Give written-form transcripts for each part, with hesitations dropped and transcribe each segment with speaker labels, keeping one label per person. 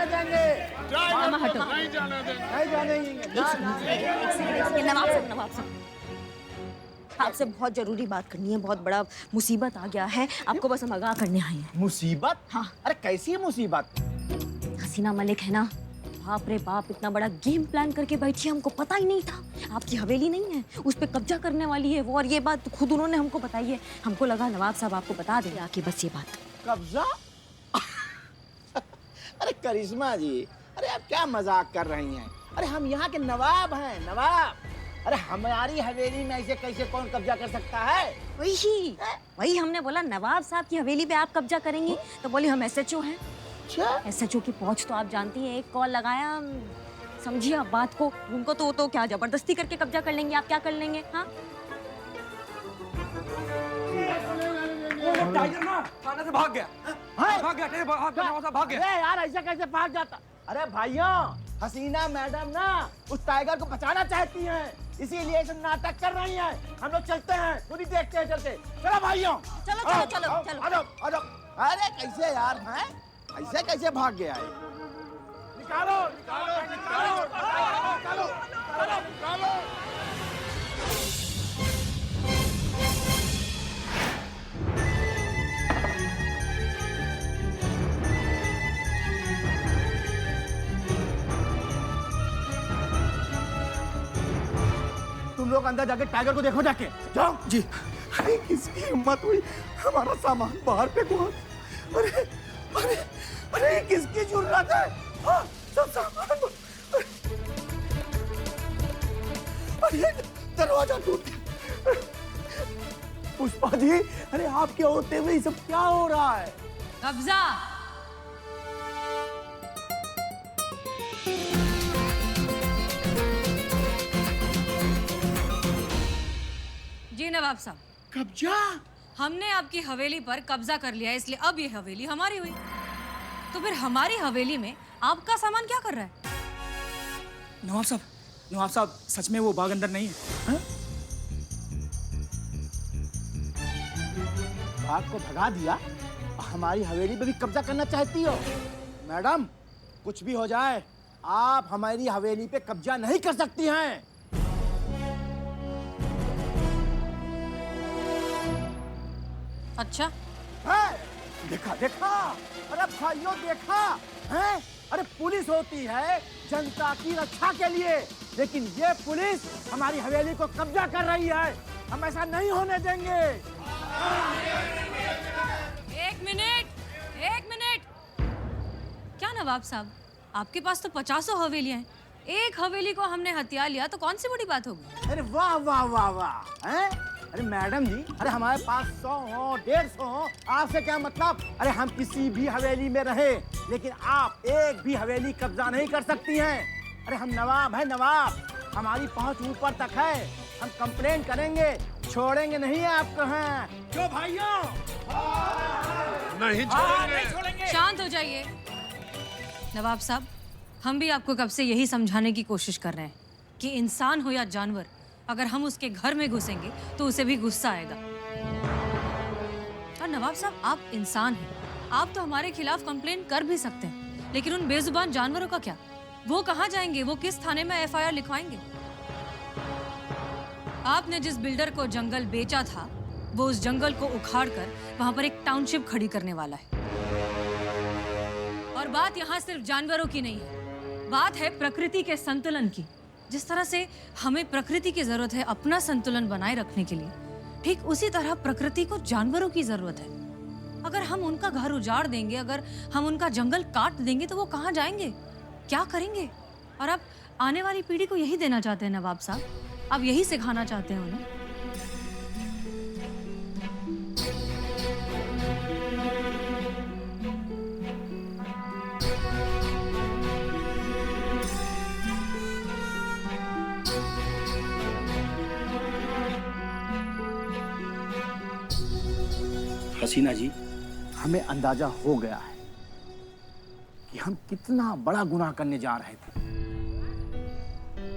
Speaker 1: जाने देंगे।
Speaker 2: मामा हटो।
Speaker 1: नहीं जाने देंगे।
Speaker 2: एक सेकंड नवाब साहब, आपसे बहुत जरूरी बात करनी है। बहुत बड़ा मुसीबत आ गया है, आपको बस हम आगाह करने आए हैं।
Speaker 1: मुसीबत?
Speaker 2: हाँ।
Speaker 1: अरे कैसी मुसीबत?
Speaker 2: हसीना मलिक है ना, बाप रे बाप, इतना बड़ा गेम प्लान करके बैठी है, हमको पता ही नहीं था। आपकी हवेली नहीं है, उस पे कब्जा करने वाली है वो, और ये बात खुद उन्होंने हमको बताई है। हमको लगा नवाब साहब आपको बता दें आके बस ये बात।
Speaker 1: कब्जा? अरे करिश्मा जी, अरे आप क्या मजाक कर रही हैं? अरे हम यहाँ के नवाब हैं, नवाब। अरे हमारी हवेली में ऐसे कैसे कौन कब्जा कर सकता है?
Speaker 2: वही हमने बोला, नवाब साहब की हवेली पे आप कब्जा करेंगी? तो बोली हम एसएचओ हैं। एसएचओ की पहुंच तो आप जानती हैं, एक कॉल लगाया, समझिए आप बात को। उनको तो क्या जबरदस्ती करके कब्जा कर लेंगे, आप क्या कर लेंगे? हाँ,
Speaker 3: टाइगर ना थाने से भाग गया। भाग गया।
Speaker 1: अरे यार ऐसा कैसे भाग जाता? अरे भाइयों, हसीना मैडम ना उस टाइगर को बचाना चाहती हैं, इसीलिए ऐसे नाटक कर रही हैं। हम लोग चलते हैं, खुद ही देखते हैं, चलते। चलो भाइयों, चलो। अरे कैसे यार हैं? ऐसे कैसे भाग गया है? निकालो। तुम लोग अंदर जाके टाइगर को देखो, जाके जाओ जी। अरे किसकी हिम्मत हुई हमारा सामान बाहर फेंको? अरे किसकी जुर्रत है? हाँ, सब सामान। अरे दरवाजा टूट गया। पुष्पा जी, अरे आपके होते हुए सब क्या हो रहा है?
Speaker 4: कब्जा। जी नवाब साहब,
Speaker 1: कब्जा?
Speaker 4: हमने आपकी हवेली पर कब्जा कर लिया है, इसलिए अब ये हवेली हमारी हुई। तो फिर हमारी हवेली में आपका सामान क्या कर रहा है?
Speaker 3: नवाब साहब सच में वो बाघ अंदर नहीं है।
Speaker 1: बाघ को भगा दिया, हमारी हवेली पे भी कब्जा करना चाहती हो? मैडम, कुछ भी हो जाए, आप हमारी हवेली पे कब्जा नहीं कर सकती हैं।
Speaker 4: अच्छा,
Speaker 1: देखा? अरे भाइयों देखा है? अरे पुलिस होती है जनता की रक्षा के लिए, लेकिन ये पुलिस हमारी हवेली को कब्जा कर रही है। हम ऐसा नहीं होने देंगे।
Speaker 4: एक मिनट। क्या नवाब साहब, आपके पास तो 50 हवेलियां हैं, एक हवेली को हमने हथिया लिया तो कौन सी बड़ी बात होगी?
Speaker 1: अरे वाह हैं? अरे मैडम जी, अरे हमारे पास 100 हो 150 हो, आपसे क्या मतलब? अरे हम किसी भी हवेली में रहे, लेकिन आप एक भी हवेली कब्जा नहीं कर सकती हैं। अरे हम नवाब हैं, नवाब। हमारी पहुंच ऊपर तक है। हम कंप्लेन करेंगे, छोड़ेंगे नहीं आपको। हैं क्यों भाइयों?
Speaker 5: नहीं छोड़ेंगे।
Speaker 4: शांत हो जाइए नवाब साहब, हम भी आपको कब से यही समझाने की कोशिश कर रहे हैं कि इंसान हो या जानवर, अगर हम उसके घर में घुसेंगे तो उसे भी गुस्सा आएगा। और नवाब साहब, आप इंसान हैं, आप तो हमारे खिलाफ कंप्लेन कर भी सकते हैं, लेकिन उन बेजुबान जानवरों का क्या? वो कहाँ जाएंगे? वो किस थाने में एफआईआर लिखवाएंगे? आपने जिस बिल्डर को जंगल बेचा था, वो उस जंगल को उखाड़कर वहां पर एक टाउनशिप खड़ी करने वाला है। और बात यहाँ सिर्फ जानवरों की नहीं है, बात है प्रकृति के संतुलन की। जिस तरह से हमें प्रकृति की जरूरत है अपना संतुलन बनाए रखने के लिए, ठीक उसी तरह प्रकृति को जानवरों की जरूरत है। अगर हम उनका घर उजाड़ देंगे, अगर हम उनका जंगल काट देंगे, तो वो कहाँ जाएंगे, क्या करेंगे? और अब आने वाली पीढ़ी को यही देना चाहते हैं नवाब साहब, अब यही सिखाना चाहते हैं उन्हें।
Speaker 1: हसीना जी, हमें अंदाजा हो गया है कि हम कितना बड़ा गुनाह करने जा रहे थे,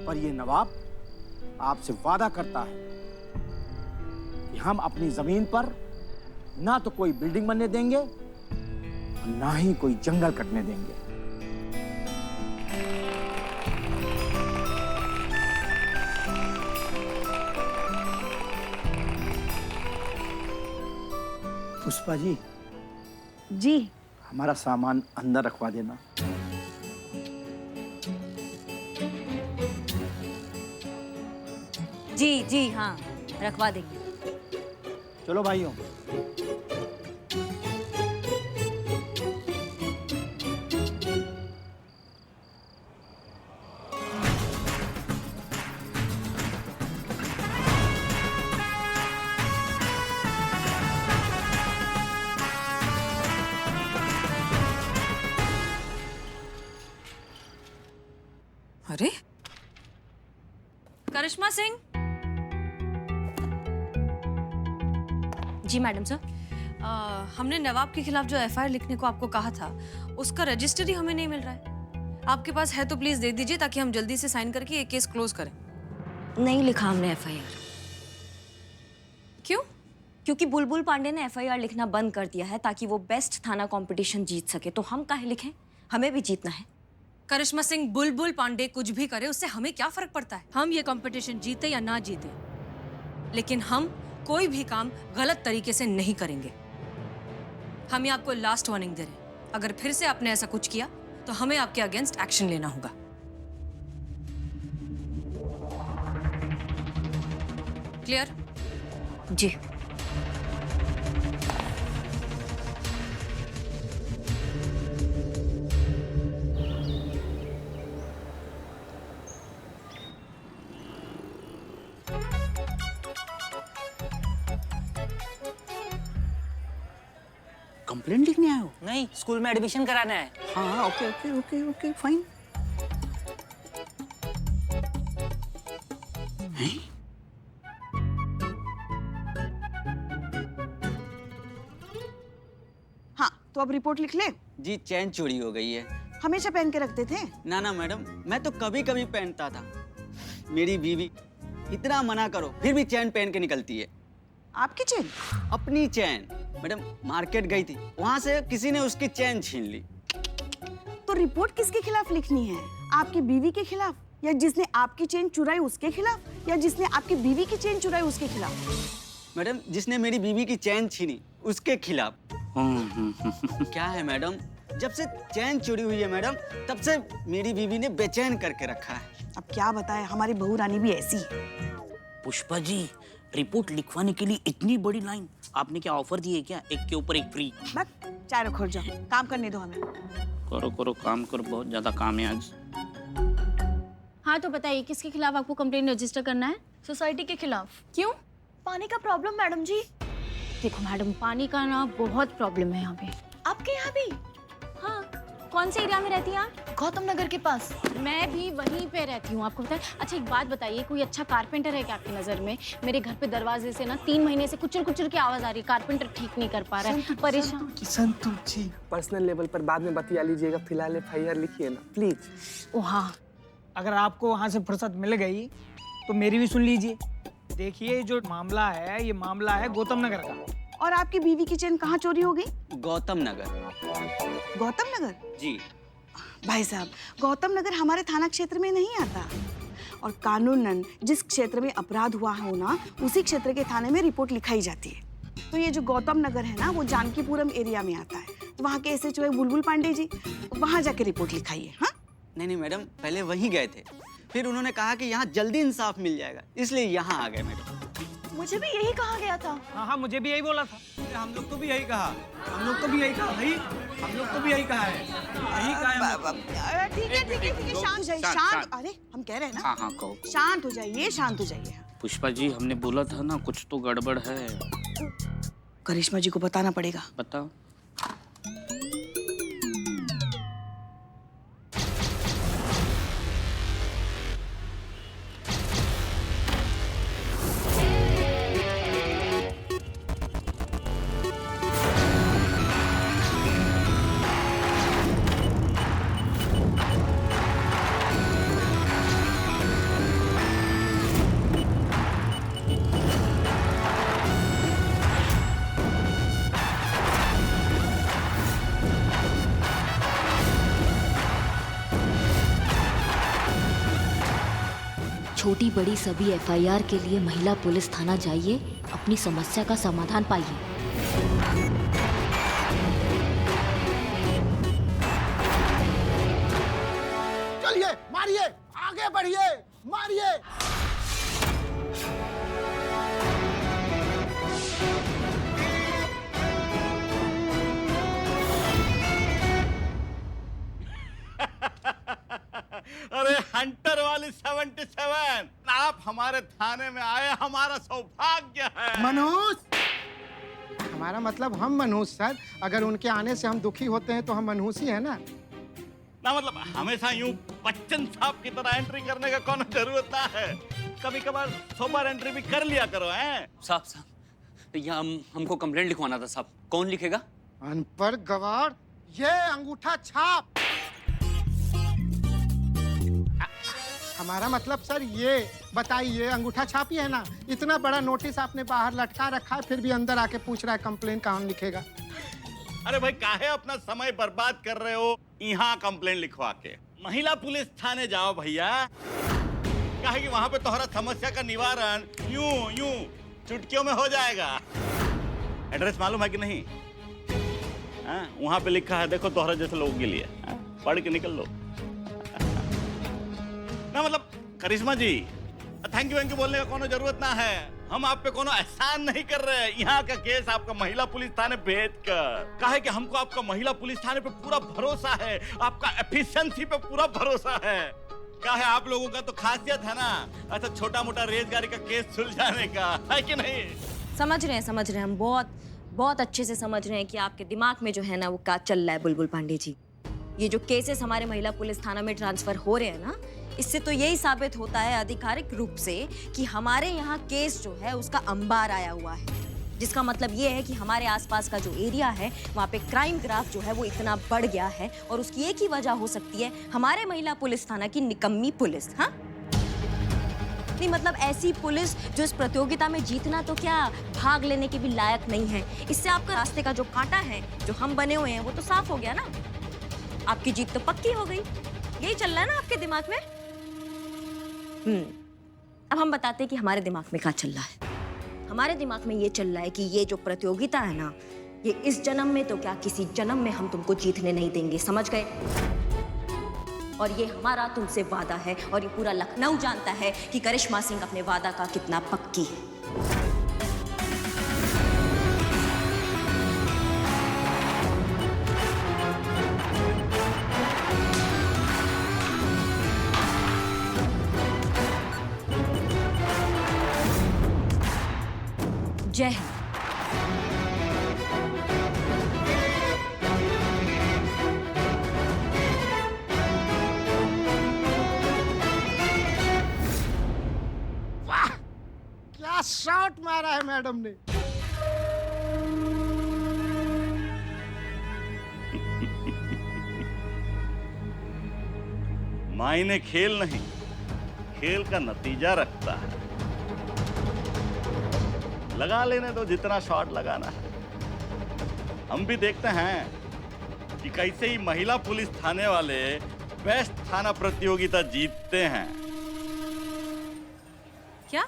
Speaker 1: पर ये नवाब आपसे वादा करता है कि हम अपनी जमीन पर ना तो कोई बिल्डिंग बनने देंगे, ना ही कोई जंगल कटने देंगे। पुष्पा जी,
Speaker 5: जी
Speaker 1: हमारा सामान अंदर रखवा देना।
Speaker 2: जी जी हाँ, रखवा देंगे।
Speaker 1: चलो भाइयों।
Speaker 4: अरे करिश्मा सिंह।
Speaker 2: जी मैडम सर।
Speaker 4: हमने नवाब के खिलाफ जो एफआईआर लिखने को आपको कहा था, उसका रजिस्टर ही हमें नहीं मिल रहा है। आपके पास है तो प्लीज दे दीजिए ताकि हम जल्दी से साइन करके ये केस क्लोज करें।
Speaker 2: नहीं लिखा हमने एफआईआर।
Speaker 4: क्यों?
Speaker 2: क्योंकि बुलबुल पांडे ने एफआईआर लिखना बंद कर दिया है ताकि वो बेस्ट थाना कंपटीशन जीत सके। तो हम काहे लिखें? हमें भी जीतना है।
Speaker 4: करिश्मा सिंह, बुलबुल पांडे कुछ भी करे उससे हमें क्या फर्क पड़ता है? हम ये कंपटीशन जीते या ना जीते, लेकिन हम कोई भी काम गलत तरीके से नहीं करेंगे। हम ये आपको लास्ट वार्निंग दे रहे हैं। अगर फिर से आपने ऐसा कुछ किया तो हमें आपके अगेंस्ट एक्शन लेना होगा। क्लियर?
Speaker 2: जी।
Speaker 5: कंप्लेंट लिखने आए हो?
Speaker 6: नहीं, स्कूल में एडमिशन कराना है।
Speaker 5: हाँ okay okay okay okay fine. हाँ तो अब रिपोर्ट लिख ले।
Speaker 6: जी, चैन चोरी हो गई है।
Speaker 5: हमेशा पहन के रखते थे।
Speaker 6: ना मैडम, मैं तो कभी कभी पहनता था। मेरी बीवी इतना मना करो फिर भी चैन पहन के निकलती है।
Speaker 5: आपकी चेन?
Speaker 6: अपनी चैन। मैडम मार्केट गई थी, वहां से किसी ने उसकी चैन छीन ली।
Speaker 5: तो रिपोर्ट किसके खिलाफ लिखनी है? आपकी बीवी के खिलाफ, या जिसने आपकी चेन चुराई उसके खिलाफ, या जिसने आपकी बीवी की चेन चुराई उसके खिलाफ?
Speaker 6: मैडम, जिसने मेरी बीवी की चैन छीनी उसके खिलाफ। क्या है मैडम, जब से चैन चोरी हुई है मैडम, तब से मेरी बीवी ने बेचैन करके रखा है।
Speaker 5: अब क्या बताए, हमारी बहू रानी भी ऐसी है।
Speaker 7: पुष्पा जी, रिपोर्ट लिखवाने के लिए इतनी बड़ी लाइन, आपने क्या ऑफर दी है क्या? एक के ऊपर एक फ्री?
Speaker 5: बस चाय रखो, जाओ काम करने दो हमें।
Speaker 7: करो करो काम करो, बहुत ज्यादा काम है आज।
Speaker 8: हाँ तो बताइए किसके खिलाफ आपको कंप्लेंट रजिस्टर करना है?
Speaker 9: सोसाइटी के खिलाफ।
Speaker 8: क्यों?
Speaker 9: पानी का प्रॉब्लम मैडम जी।
Speaker 8: देखो मैडम, पानी का ना बहुत प्रॉब्लम है यहाँ पे।
Speaker 9: आपके यहाँ भी?
Speaker 8: हाँ। कौन से एरिया में रहती हैं आप?
Speaker 9: गौतम नगर के पास।
Speaker 8: मैं भी वहीं पे रहती हूँ, आपको पता है। अच्छा एक बात बताइए, कोई अच्छा कारपेंटर है क्या आपकी नज़र में? मेरे घर पे दरवाजे से ना 3 महीने से कुचर कुचर की आवाज़ आ रही है। कारपेंटर ठीक नहीं कर पा रहा है, परेशान।
Speaker 3: संतोष जी, पर्सनल लेवल पर बाद में बतिया लीजिएगा, फिलहाल एफआईआर लिखिए ना प्लीज।
Speaker 8: ओ हाँ,
Speaker 10: अगर आपको वहाँ से फुर्सत मिल गई तो मेरी भी सुन लीजिए। देखिए जो मामला है, ये मामला है गौतम नगर का।
Speaker 5: और आपकी बीवी की चेन कहाँ चोरी हो गई?
Speaker 6: गौतम नगर।
Speaker 5: गौतम नगर?
Speaker 6: जी
Speaker 5: भाई साहब, गौतम नगर हमारे थाना क्षेत्र में नहीं आता, और कानूनन जिस क्षेत्र में अपराध हुआ हो ना, उसी क्षेत्र के थाने में रिपोर्ट लिखाई जाती है। तो ये जो गौतम नगर है ना, वो जानकीपुरम एरिया में आता है। तो वहाँ के एसएचओ है बुलबुल पांडे जी, वहाँ जाके रिपोर्ट लिखाइए। हाँ
Speaker 6: नहीं मैडम, पहले वहीं गए थे, फिर उन्होंने कहा कि यहाँ जल्दी इंसाफ मिल जाएगा, इसलिए यहाँ आ गए मैडम।
Speaker 9: मुझे भी यही कहा गया था।
Speaker 10: हाँ, मुझे भी यही बोला था।
Speaker 3: हम लोग को भी यही कहा, हम लोग को भी यही कहा भाई, हम लोग को भी यही कहा है, यही कहा है हम लोग को।
Speaker 5: ठीक है ठीक है ठीक है, शांत हो जाइए, शांत। अरे हम कह रहे हैं ना।
Speaker 7: हाँ हाँ कहो।
Speaker 5: शांत हो जाइए, शांत हो जाइए।
Speaker 7: पुष्पा जी, हमने बोला था ना कुछ तो गड़बड़ है।
Speaker 5: करिश्मा जी को बताना पड़ेगा।
Speaker 7: बताओ।
Speaker 8: छोटी बड़ी सभी एफआईआर के लिए महिला पुलिस थाना जाइए, अपनी समस्या का समाधान पाइए।
Speaker 1: चलिए मारिए, आगे बढ़िए, मारिए।
Speaker 11: अरे हंटर वाली 77, आप हमारे थाने में आए, हमारा सौभाग्य है।
Speaker 12: मनहूस, हमारा मतलब हम मनहूस सर। अगर उनके आने से हम दुखी होते हैं तो हम मनहूस ही है ना।
Speaker 11: ना मतलब हमेशा यूं बच्चन साहब की तरह एंट्री करने का कौन जरूरत है। कभी कभार 100 बार एंट्री भी कर लिया करो। हैं
Speaker 6: साहब यहाँ हमको कंप्लेंट लिखवाना था साहब। कौन लिखेगा?
Speaker 12: अनपढ़ गवार, ये अंगूठा छाप। हमारा मतलब सर ये बताइए, अंगूठा छाप ही है ना। इतना बड़ा नोटिस आपने बाहर लटका रखा है, फिर भी अंदर आके पूछ रहा है कंप्लेंट कौन लिखेगा।
Speaker 11: अरे भाई काहे अपना समय बर्बाद कर रहे हो यहाँ कंप्लेंट लिखवा के? महिला पुलिस थाने जाओ भैया। काहे कि वहाँ पे तुम्हारा समस्या का निवारण यूं चुटकियों में हो जाएगा। एड्रेस मालूम है कि नहीं? वहाँ पे लिखा है, देखो तोहरा जैसे लोगों के लिए। पढ़ के निकल लो ना। मतलब करिश्मा जी, थैंक यू बोलने का कोनो जरूरत ना है। हम आप पे कोनो एहसान नहीं कर रहे। यहाँ का केस आपका महिला पुलिस थाने भेज कर कहा है कि हमको आपका महिला पुलिस थाने पे पूरा भरोसा है, आपका एफिशिएंसी पे पूरा भरोसा है। क्या है, आप लोगों का तो खासियत है ना ऐसा छोटा मोटा रेजगारी का केस सुलझाने का, है कि नहीं?
Speaker 2: समझ रहे हैं हम बहुत अच्छे से समझ रहे हैं कि आपके दिमाग में जो है ना वो क्या चल रहा है बुलबुल पांडे जी। ये जो केसेस हमारे महिला पुलिस थाना में ट्रांसफर हो रहे हैं ना, इससे तो यही साबित होता है आधिकारिक रूप से कि हमारे यहाँ केस जो है उसका अंबार आया हुआ है। जिसका मतलब ये है कि हमारे आसपास का जो एरिया है वहाँ पे क्राइम ग्राफ जो है वो इतना बढ़ गया है, और उसकी एक ही वजह हो सकती है हमारे महिला पुलिस थाना की निकम्मी पुलिस। हाँ नहीं, मतलब ऐसी पुलिस जो इस प्रतियोगिता में जीतना तो क्या भाग लेने के भी लायक नहीं है। इससे आपका रास्ते का जो कांटा है जो हम बने हुए हैं वो तो साफ हो गया ना। आपकी जीत तो पक्की हो गई। यही चल रहा है ना आपके दिमाग में? अब हम बताते हैं कि हमारे दिमाग में क्या चल रहा है। हमारे दिमाग में ये चल रहा है कि ये जो प्रतियोगिता है ना, ये इस जन्म में तो क्या किसी जन्म में हम तुमको जीतने नहीं देंगे, समझ गए? और ये हमारा तुमसे वादा है, और ये पूरा लखनऊ जानता है कि करिश्मा सिंह अपने वादा का कितना पक्की है। जय हिंद।
Speaker 12: वाह, क्या शॉट मारा है मैडम ने।
Speaker 11: मायने खेल नहीं, खेल का नतीजा रखता है। लगा लेने दो जितना शॉट लगाना है। हम भी देखते हैं कि कैसे ही महिला पुलिस थाने वाले बेस्ट थाना प्रतियोगिता जीतते हैं।
Speaker 4: क्या?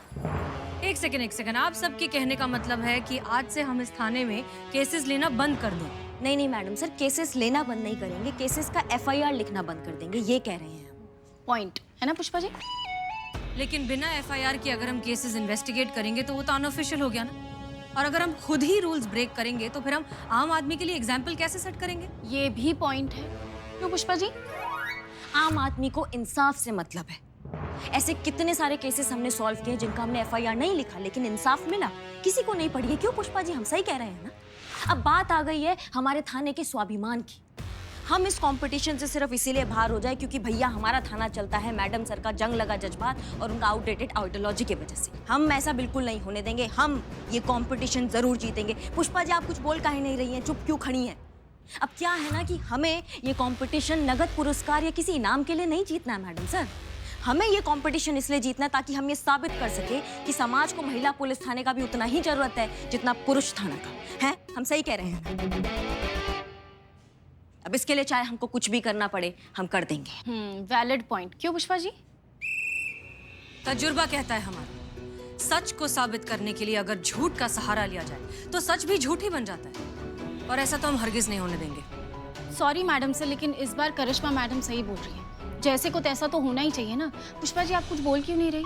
Speaker 4: एक सेकंड, आप सबके कहने का मतलब है कि आज से हम इस थाने में केसेस लेना बंद कर दें?
Speaker 2: नहीं मैडम सर, केसेस लेना बंद नहीं करेंगे, केसेस का FIR लिखना बंद कर देंगे, ये कह रहे हैं हम।
Speaker 8: पॉइंट है ना पुष्पा जी?
Speaker 4: लेकिन बिना FIR के अगर हम केसेस इन्वेस्टिगेट करेंगे तो वो तो अनऑफिशियल हो गया ना। और अगर हम खुद ही रूल्स ब्रेक करेंगे तो फिर हम आम आदमी के लिए एग्जाम्पल कैसे सेट करेंगे?
Speaker 8: ये भी पॉइंट है। क्यों पुष्पा जी?
Speaker 2: आम आदमी को इंसाफ से मतलब है। ऐसे कितने सारे केसेस हमने सॉल्व किए जिनका हमने FIR नहीं लिखा लेकिन इंसाफ मिला, किसी को नहीं पड़ी है। क्यों पुष्पा जी, हम सही कह रहे हैं ना? अब बात आ गई है हमारे थाने के स्वाभिमान की। हम इस कंपटीशन से सिर्फ इसीलिए बाहर हो जाए क्योंकि भैया हमारा थाना चलता है मैडम सर का जंग लगा जज्बात और उनका आउटडेटेड आइडियोलॉजी की वजह से। हम ऐसा बिल्कुल नहीं होने देंगे, हम ये कंपटीशन जरूर जीतेंगे। पुष्पा जी, आप कुछ बोल काहे नहीं रही हैं, चुप क्यों खड़ी हैं? अब क्या है ना कि हमें ये कंपटीशन नगद पुरस्कार या किसी इनाम के लिए नहीं जीतना है मैडम सर। हमें ये कंपटीशन इसलिए जीतना है ताकि हम ये साबित कर सके कि समाज को महिला पुलिस थाने का भी उतना ही जरूरत है जितना पुरुष थाना का है। हम सही कह रहे हैं। अब इसके लिए चाहे हमको कुछ भी करना पड़े, हम कर देंगे।
Speaker 8: Valid point. क्यों पुष्पा जी?
Speaker 4: तजुर्बा कहता है हमारा, सच को साबित करने के लिए अगर झूठ का सहारा लिया जाए तो सच भी झूठ ही बन जाता है, और ऐसा तो हम हरगिज नहीं होने देंगे।
Speaker 8: सॉरी मैडम से, लेकिन इस बार करिश्मा मैडम सही बोल रही है। जैसे को तैसा तो होना ही चाहिए ना। पुष्पा जी, आप कुछ बोल क्यों नहीं रही?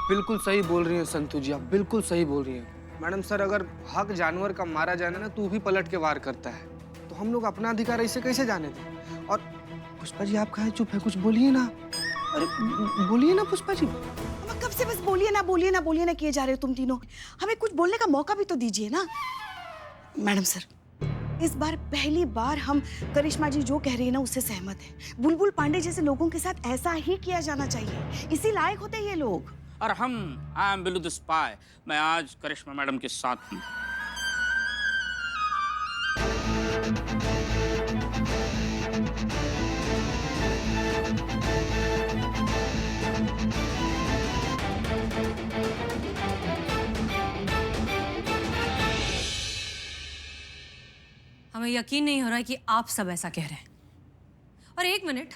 Speaker 13: बिल्कुल सही बोल रही हैं संतू जी, आप बिल्कुल सही बोल रही हैं। मैडम सर, अगर हक जानवर का मारा जाना ना, तू भी पलट के वार करता है, तो हम लोग अपना अधिकार ऐसे कैसे जाने दें? और पुष्पा जी, आप कहे चुप है, कुछ बोलिए ना। अरे बोलिए ना पुष्पा जी।
Speaker 5: अब कब से बस बोलिए ना बोलिए ना बोलिए ना किए जा रहे हो तुम तीनों। हमें कुछ बोलने का मौका भी तो दीजिए ना। मैडम सर, इस बार पहली बार हम करिश्मा जी जो कह रही है ना उससे सहमत हैं। बुलबुल पांडे जैसे लोगों के साथ ऐसा ही किया जाना चाहिए, इसी लायक होते हैं ये लोग।
Speaker 7: और I am Billu the spy, मैं आज करिश्मा मैडम के साथ हूँ।
Speaker 4: हमें यकीन नहीं हो रहा है कि आप सब ऐसा कह रहे हैं। और एक मिनट,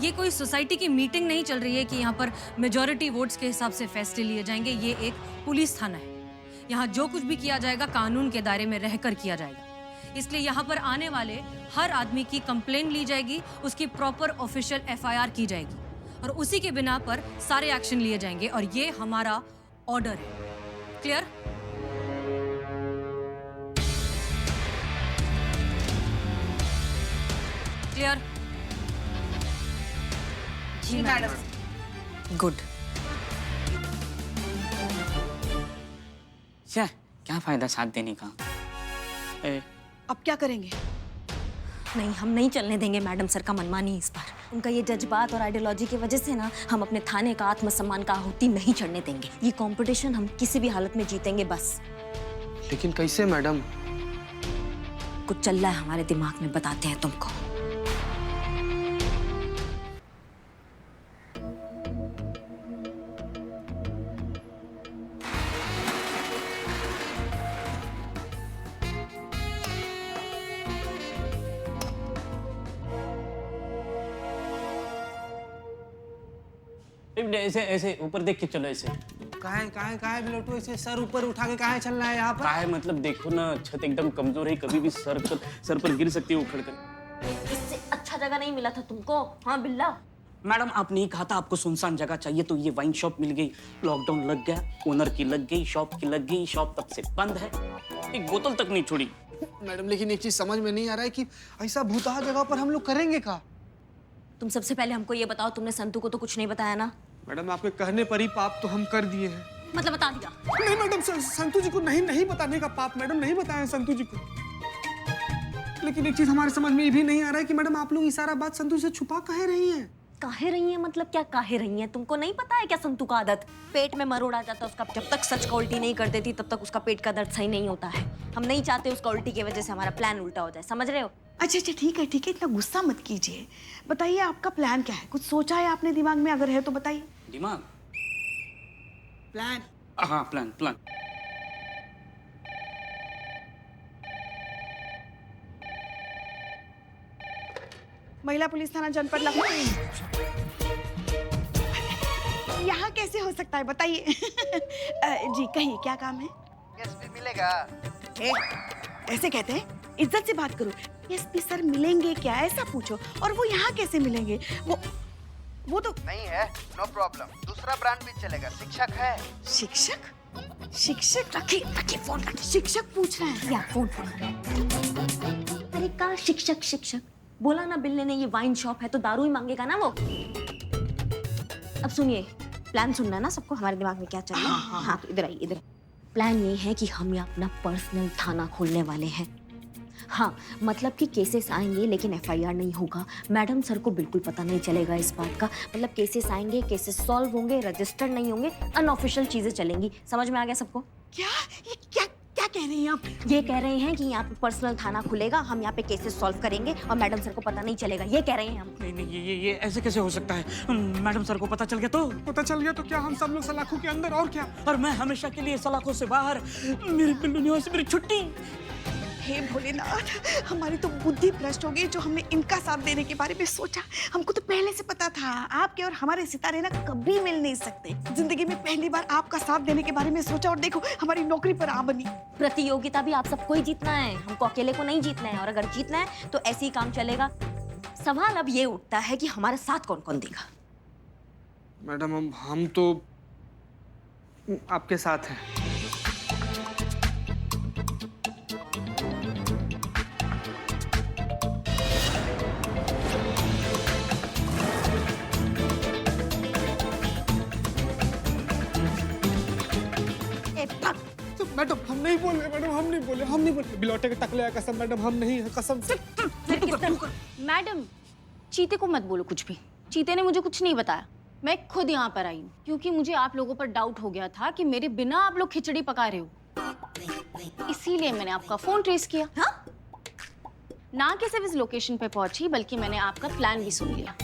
Speaker 4: ये कोई सोसाइटी की मीटिंग नहीं चल रही है कि यहाँ पर मेजॉरिटी वोट्स के हिसाब से फैसले लिए जाएंगे। ये एक पुलिस थाना है। यहाँ जो कुछ भी किया जाएगा कानून के दायरे में रहकर किया जाएगा। इसलिए यहाँ पर आने वाले हर आदमी की कंप्लेंट ली जाएगी, उसकी प्रॉपर ऑफिशियल FIR की जाएगी और उसी के बिना पर सारे एक्शन लिए जाएंगे। और ये हमारा ऑर्डर है। क्लियर? क्लियर?
Speaker 5: जी मैडम।
Speaker 2: गुड।
Speaker 7: क्या फायदा साथ देने का?
Speaker 5: अब क्या करेंगे?
Speaker 2: नहीं, हम नहीं चलने देंगे मैडम सर का मनमानी इस बार। उनका ये जज्बात और आइडियोलॉजी की वजह से ना हम अपने थाने का आत्मसम्मान का आहुति नहीं चढ़ने देंगे। ये कंपटीशन हम किसी भी हालत में जीतेंगे बस।
Speaker 13: लेकिन कैसे मैडम?
Speaker 2: कुछ चल रहा है हमारे दिमाग में, बताते हैं तुमको।
Speaker 7: ऐसे ऐसे ऊपर देख के चलो। ऐसे
Speaker 13: काहे बिलोटू, ऐसे सर ऊपर उठा के काहे चलना है यहाँ पर?
Speaker 7: काहे मतलब देखो ना, छत एकदम कमजोर है, कभी भी सर पर गिर सकती है उखड़ कर।
Speaker 2: इससे अच्छा जगह नहीं मिला था तुमको? हाँ बिल्ला।
Speaker 7: मैडम, आपने ही कहा था आपको सुनसान जगह चाहिए, तो ये वाइन शॉप मिल गई। लॉकडाउन लग गया, ओनर की लग गई, शॉप की लग गई, शॉप तब से बंद है, एक बोतल तक नहीं छोड़ी।
Speaker 13: मैडम, लेकिन एक चीज समझ में नहीं आ रहा है कि ऐसा भूतहा जगह पर हम लोग करेंगे क्या?
Speaker 2: तुम सबसे पहले हमको ये बताओ, तुमने संतू को तो कुछ नहीं बताया ना?
Speaker 13: मैडम, आपके कहने पर ही पाप तो हम कर दिए हैं।
Speaker 2: मतलब बता दिया?
Speaker 13: नहीं मैडम, संतू जी को नहीं बताने का पाप मैडम, नहीं बताया संतू जी को। लेकिन एक चीज हमारे समझ में ये भी नहीं आ रहा है कि मैडम आप लोग ये सारा बात संतू से छुपा काहे रही हैं?
Speaker 2: काहे रही है मतलब क्या काहे रही है? तुमको नहीं पता है क्या संतू का आदत? पेट में मरोड़ आ जाता उसका, जब तक सच का उल्टी नहीं कर देती तब तक उसका पेट का दर्द सही नहीं होता है। हम नहीं चाहते उसका उल्टी की वजह से हमारा प्लान उल्टा हो जाए, समझ रहे हो?
Speaker 5: अच्छा ठीक है, इतना गुस्सा मत कीजिए। बताइए आपका प्लान क्या है? कुछ सोचा है आपने दिमाग में? अगर है तो बताइए।
Speaker 7: दिमाग?
Speaker 5: प्लान?
Speaker 7: हाँ, प्लान।
Speaker 5: महिला पुलिस थाना जनपद लखनऊ। यहाँ कैसे हो सकता है बताइए? जी कहिए, क्या काम है?
Speaker 14: एसपी मिलेगा?
Speaker 5: ऐसे कहते हैं? इज्जत से बात करो। एसपी सर मिलेंगे क्या, ऐसा पूछो। और वो यहाँ कैसे मिलेंगे? वो तो
Speaker 14: नहीं है। नो प्रॉब्लम, दूसरा ब्रांड भी चलेगा। शिक्षक है?
Speaker 5: शिक्षक रखिए फोन रखिए। शिक्षक पूछ रहे हैं।
Speaker 2: या फोन। अरे का शिक्षक बोला ना बिल्ले ने, ये वाइन शॉप है तो दारू ही मांगेगा ना वो। अब सुनिए, प्लान सुनना है ना सबको, हमारे दिमाग में क्या चल रहा है? हाँ तो इधर आइए, इधर। प्लान ये है कि हम यहाँ अपना पर्सनल थाना खोलने वाले हैं। हाँ मतलब कि केसेस आएंगे लेकिन FIR नहीं होगा। मैडम सर को बिल्कुल पता नहीं चलेगा इस बात का। मतलब केसेस आएंगे, केसेस सॉल्व होंगे, रजिस्टर्ड नहीं होंगे, अनऑफिशियल चीजें चलेंगी। समझ में आ गया सबको?
Speaker 5: क्या कह रही हैं आप?
Speaker 2: ये कह रहे हैं कि यहाँ पे पर्सनल थाना खुलेगा, हम यहाँ पे केसेस सॉल्व करेंगे और मैडम सर को पता नहीं चलेगा, ये कह रहे हैं हम।
Speaker 7: नहीं, ये ऐसे कैसे हो सकता है? मैडम सर को पता चल गया तो?
Speaker 13: पता चल गया तो क्या हम सब लोग सलाखों के अंदर, और क्या?
Speaker 7: और मैं हमेशा के लिए सलाखों से बाहर। मेरी बिल्लू निवास से मेरी छुट्टी।
Speaker 5: हे भोलेनाथ, हमारी तो बुद्धि भ्रष्ट हो गई जो हमने इनका साथ देने के बारे में सोचा। हमको तो पहले से पता था आपके और हमारे सितारे ना कभी मिल नहीं सकते। जिंदगी में पहली बार आपका साथ देने के बारे में सोचा और देखो हमारी नौकरी पर आ बनी।
Speaker 2: प्रतियोगिता भी आप सबको ही जीतना है, हमको अकेले को नहीं जीतना है। और अगर जीतना है तो ऐसे ही काम चलेगा। सवाल अब ये उठता है कि हमारा साथ कौन कौन देगा।
Speaker 13: मैडम हम तो आपके साथ हैं। मैडम हम नहीं बोल रहे, मैडम हम नहीं बोले बिलौटे के टकले कसम मैडम हम नहीं है, कसम से।
Speaker 8: मैडम चीते को मत बोलो कुछ भी, चीते ने मुझे कुछ नहीं बताया। मैं खुद यहाँ पर आई हूँ क्योंकि मुझे आप लोगों पर डाउट हो गया था कि मेरे बिना आप लोग खिचड़ी पका रहे हो, इसीलिए मैंने आपका फोन ट्रेस किया। हाँ? ना कि सिर्फ इस लोकेशन पे पहुंची बल्कि मैंने आपका प्लान भी सुन लिया।